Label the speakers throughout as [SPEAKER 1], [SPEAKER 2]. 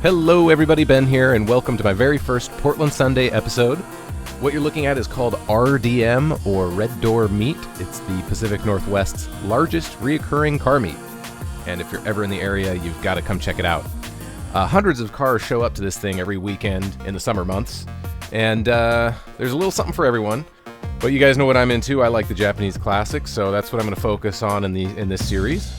[SPEAKER 1] Hello everybody, Ben here, and welcome to my very first Portland Sunday episode. What you're looking at is called RDM, or Red Door Meet. It's the Pacific Northwest's largest reoccurring car meet. And if you're ever in the area, you've got to come check it out. Hundreds of cars show up to this thing every weekend in the summer months. And there's a little something for everyone. But you guys know what I'm into. I like the Japanese classics, so that's what I'm going to focus on in this series.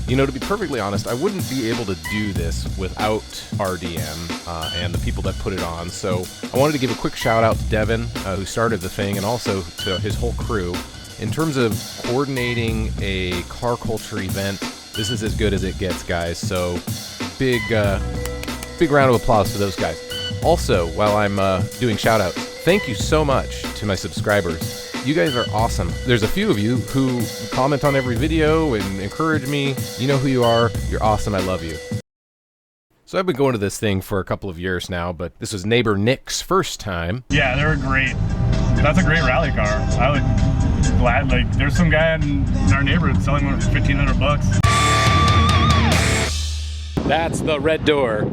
[SPEAKER 1] You know, to be perfectly honest, I wouldn't be able to do this without RDM and the people that put it on. So I wanted to give a quick shout out to Devin, who started the thing, and also to his whole crew. In terms of coordinating a car culture event, this is as good as it gets, guys. So big round of applause for those guys. Also, while I'm doing shout outs, thank you so much to my subscribers. You guys are awesome. There's a few of you who comment on every video and encourage me. You know who you are. You're awesome. I love you. So I've been going to this thing for a couple of years now, but this was neighbor Nick's first time.
[SPEAKER 2] Yeah, they were great. That's a great rally car. I would gladly, there's some guy in our neighborhood selling one for $1,500.
[SPEAKER 1] That's the Red Door.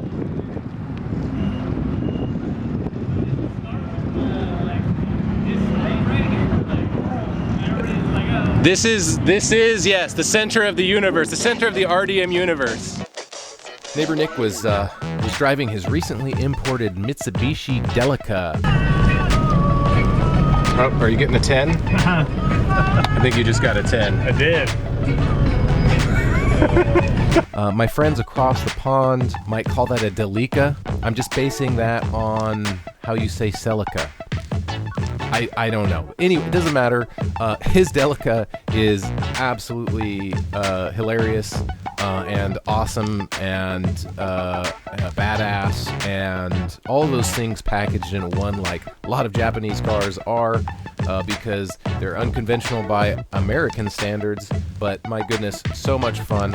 [SPEAKER 1] This is yes, the center of the universe, the center of the RDM universe. Neighbor Nick was driving his recently imported Mitsubishi Delica. Oh, are you getting a 10? I think you just got a 10.
[SPEAKER 2] I did.
[SPEAKER 1] My friends across the pond might call that a Delica. I'm just basing that on how you say Celica. I don't know. Anyway, it doesn't matter. His Delica is absolutely hilarious and awesome and badass and all of those things packaged in one, like a lot of Japanese cars are, because they're unconventional by American standards, but my goodness, so much fun.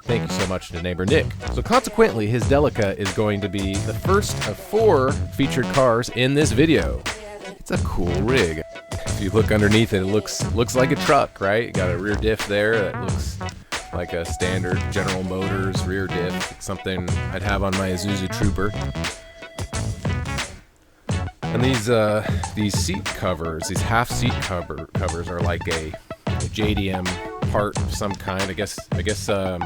[SPEAKER 1] Thank you so much to neighbor Nick. So consequently, his Delica is going to be the first of 4 featured cars in this video. It's a cool rig. If you look underneath it, it looks like a truck, right? You got a rear diff there that looks like a standard General Motors rear diff. It's something I'd have on my Isuzu Trooper. And these seat covers, these half seat covers are like a JDM part of some kind. I guess I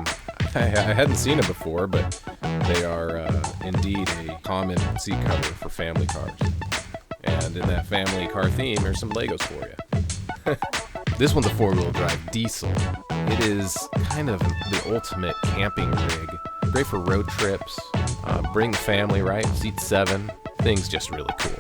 [SPEAKER 1] hadn't seen them before, but they are indeed a common seat cover for family cars. And in that family car theme, there's some Legos for you. This one's a 4-wheel drive diesel. It is kind of the ultimate camping rig. Great for road trips. Bring the family, right? Seat 7. Thing's just really cool.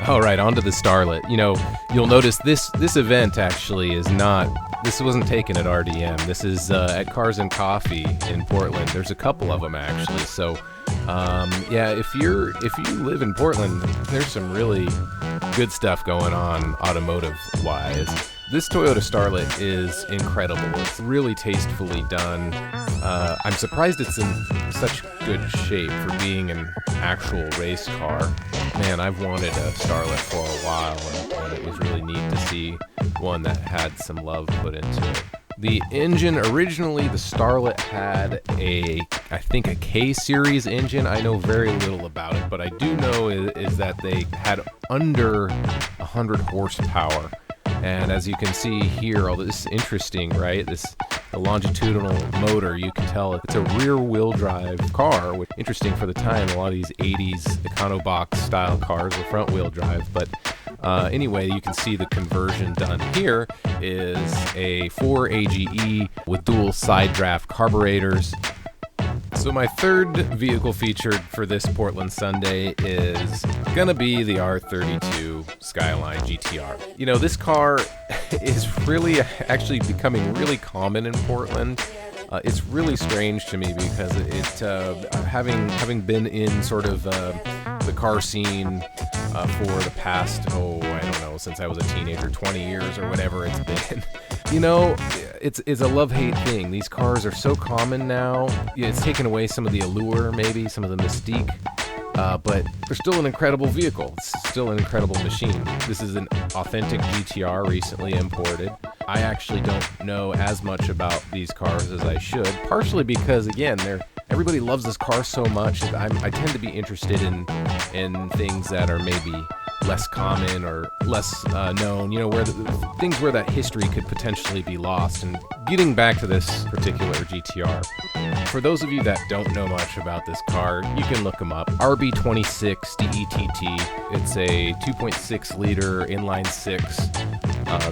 [SPEAKER 1] All right, on to the Starlet. You know, you'll notice this event actually is not. This wasn't taken at RDM. This is at Cars and Coffee in Portland. There's a couple of them actually. So. Yeah, if you live in Portland, there's some really good stuff going on automotive-wise. This Toyota Starlet is incredible. It's really tastefully done. I'm surprised it's in such good shape for being an actual race car. Man, I've wanted a Starlet for a while, and it was really neat to see one that had some love put into it. The engine, originally the Starlet had I think a K-Series engine. I know very little about it, but I do know is that they had under 100 horsepower. And as you can see here, this is interesting, right? The longitudinal motor, you can tell it's a rear-wheel drive car, which interesting for the time. A lot of these 80s Econobox style cars were front-wheel drive, but anyway, you can see the conversion done here is a 4 AGE with dual side draft carburetors. So my third vehicle featured for this Portland Sunday is gonna be the R32 Skyline GTR. You know, this car is really actually becoming really common in Portland. It's really strange to me because having been in sort of the car scene for the past, I don't know, since I was a teenager, 20 years or whatever it's been. You know, it's a love-hate thing. These cars are so common now. It's taken away some of the allure, maybe, some of the mystique. But they're still an incredible vehicle. It's still an incredible machine. This is an authentic GTR recently imported. I actually don't know as much about these cars as I should, partially because, again, everybody loves this car so much. I tend to be interested in things that are maybe less common or less known, you know, where things where that history could potentially be lost. And getting back to this particular GTR, for those of you that don't know much about this car, you can look them up. RB26 DETT. It's a 2.6 liter inline six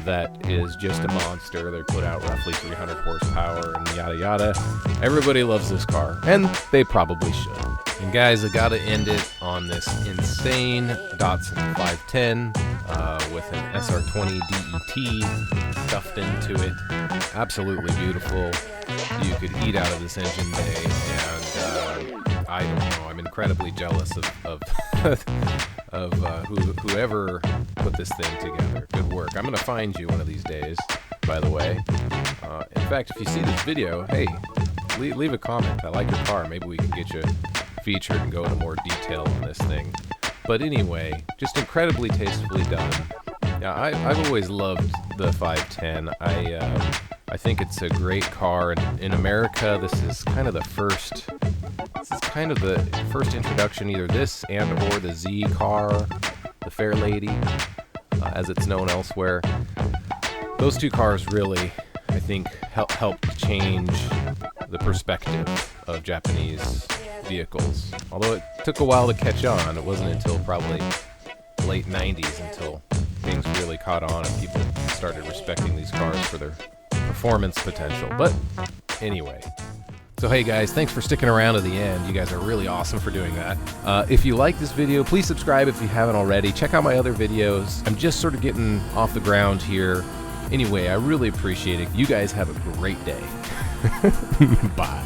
[SPEAKER 1] that is just a monster. They put out roughly 300 horsepower and yada yada. Everybody loves this car, and they probably should. And guys, I gotta end it on this insane Datsun 510 with an SR20 DET stuffed into it. Absolutely beautiful. You could eat out of this engine bay, and I don't know. I'm incredibly jealous of whoever put this thing together. Good work. I'm gonna find you one of these days, by the way. In fact, if you see this video, hey, leave a comment. I like your car. Maybe we can get you featured and go into more detail on this thing. But anyway, just incredibly tastefully done. Yeah, I've always loved the 510. I think it's a great car. In America, this is kind of the first introduction, either this and or the Z car, the Fair Lady, as it's known elsewhere. Those two cars really, I think, helped change the perspective of Japanese vehicles. Although it took a while to catch on, it wasn't until probably late 90s until things really caught on and people started respecting these cars for their performance potential. But anyway, so hey guys, thanks for sticking around to the end. You guys are really awesome for doing that. If you like this video, please subscribe if you haven't already. Check out my other videos. I'm just sort of getting off the ground here. Anyway, I really appreciate it. You guys have a great day. Bye.